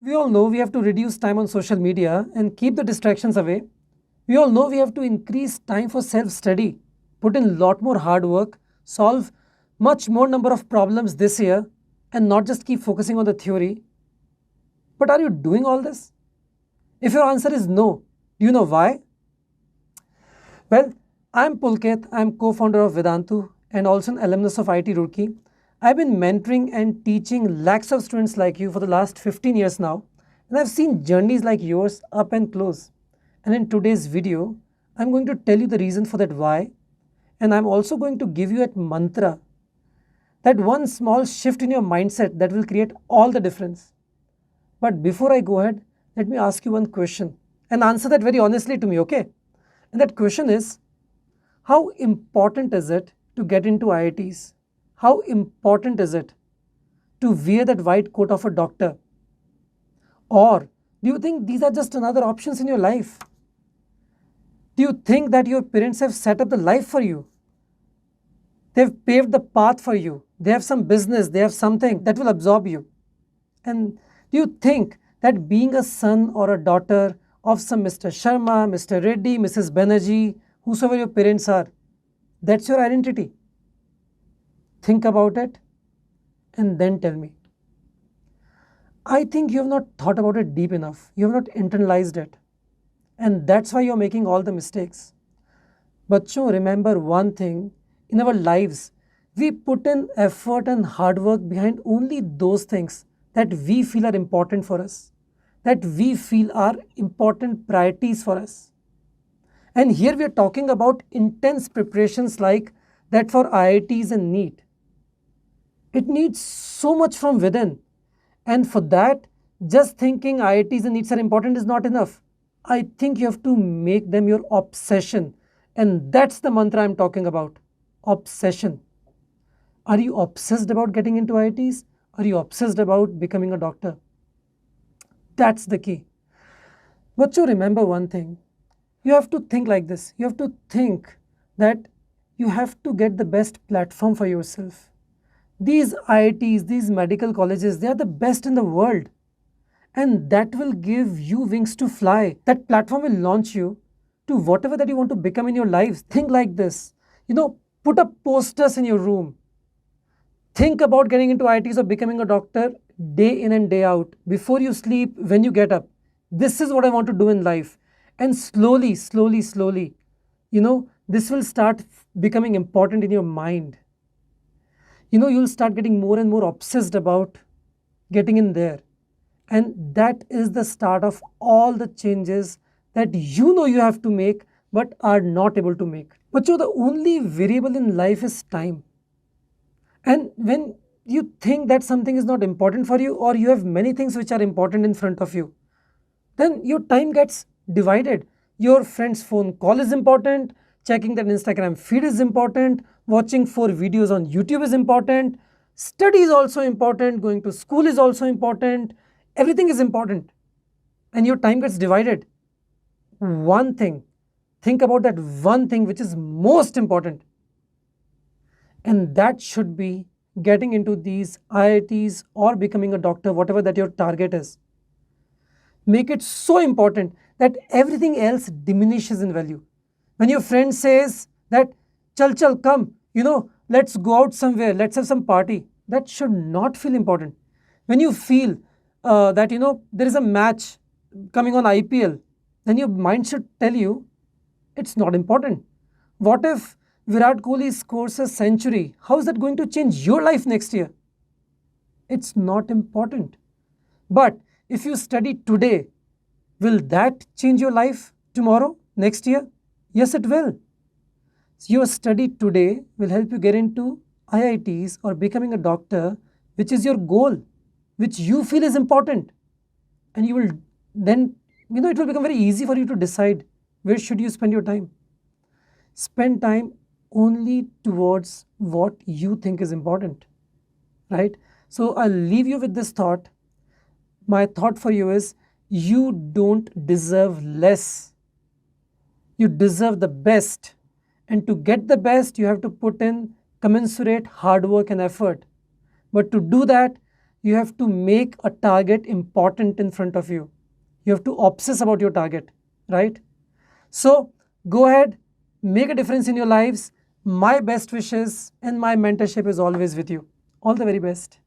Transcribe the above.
We all know we have to reduce time on social media and keep the distractions away. We all know we have to increase time for self-study, put in a lot more hard work, solve much more number of problems this year, and not just keep focusing on the theory. But are you doing all this? If your answer is no, do you know why? Well, I'm Pulkit. I'm co-founder of Vedantu and also an alumnus of IIT Roorkee. I've been mentoring and teaching lakhs of students like you for the last 15 years now, and I've seen journeys like yours up and close. And in today's video, I'm going to tell you the reason for that why, and I'm also going to give you a mantra, that one small shift in your mindset that will create all the difference. But before I go ahead, let me ask you one question and answer that very honestly to me, okay? And that question is, how important is it to get into IITs? How important is it to wear that white coat of a doctor? Or do you think these are just another options in your life? Do you think that your parents have set up the life for you? They've paved the path for you. They have some business, they have something that will absorb you. And do you think that being a son or a daughter of some Mr. Sharma, Mr. Reddy, Mrs. Banerjee, whosoever your parents are, that's your identity? Think about it and then tell me. I think you have not thought about it deep enough. You have not internalized it. And that's why you're making all the mistakes. Bachcho, remember one thing, in our lives, we put in effort and hard work behind only those things that we feel are important for us, that we feel are important priorities for us. And here we are talking about intense preparations like that for IITs and NEET. It needs so much from within. And for that, just thinking IITs and NEETs are important is not enough. I think you have to make them your obsession. And that's the mantra I'm talking about. Obsession. Are you obsessed about getting into IITs? Are you obsessed about becoming a doctor? That's the key. But you remember one thing. You have to think like this. You have to think that you have to get the best platform for yourself. These IITs, these medical colleges, they are the best in the world. And that will give you wings to fly. That platform will launch you to whatever that you want to become in your lives. Think like this. Put up posters in your room. Think about getting into IITs or becoming a doctor day in and day out. Before you sleep, when you get up. This is what I want to do in life. And slowly, this will start becoming important in your mind. You'll start getting more and more obsessed about getting in there. And that is the start of all the changes that you have to make but are not able to make. But the only variable in life is time. And when you think that something is not important for you, or you have many things which are important in front of you, then your time gets divided. Your friend's phone call is important, checking that Instagram feed is important, watching 4 videos on YouTube is important, study is also important, going to school is also important, everything is important. And your time gets divided. One thing, think about that one thing which is most important. And that should be getting into these IITs or becoming a doctor, whatever that your target is. Make it so important that everything else diminishes in value. When your friend says that, chal, come, let's go out somewhere, let's have some party, that should not feel important. When you feel that, there is a match coming on IPL, then your mind should tell you it's not important. What if Virat Kohli scores a century? How is that going to change your life next year? It's not important. But if you study today, will that change your life tomorrow, next year? Yes, it will. Your study today will help you get into IITs or becoming a doctor, which is your goal, which you feel is important. And you will then, it will become very easy for you to decide where should you spend your time. Spend time only towards what you think is important, right? So I'll leave you with this thought. My thought for you is, you don't deserve less. You deserve the best. And to get the best, you have to put in commensurate hard work and effort. But to do that, you have to make a target important in front of you. You have to obsess about your target, right? So go ahead, make a difference in your lives. My best wishes and my mentorship is always with you. All the very best.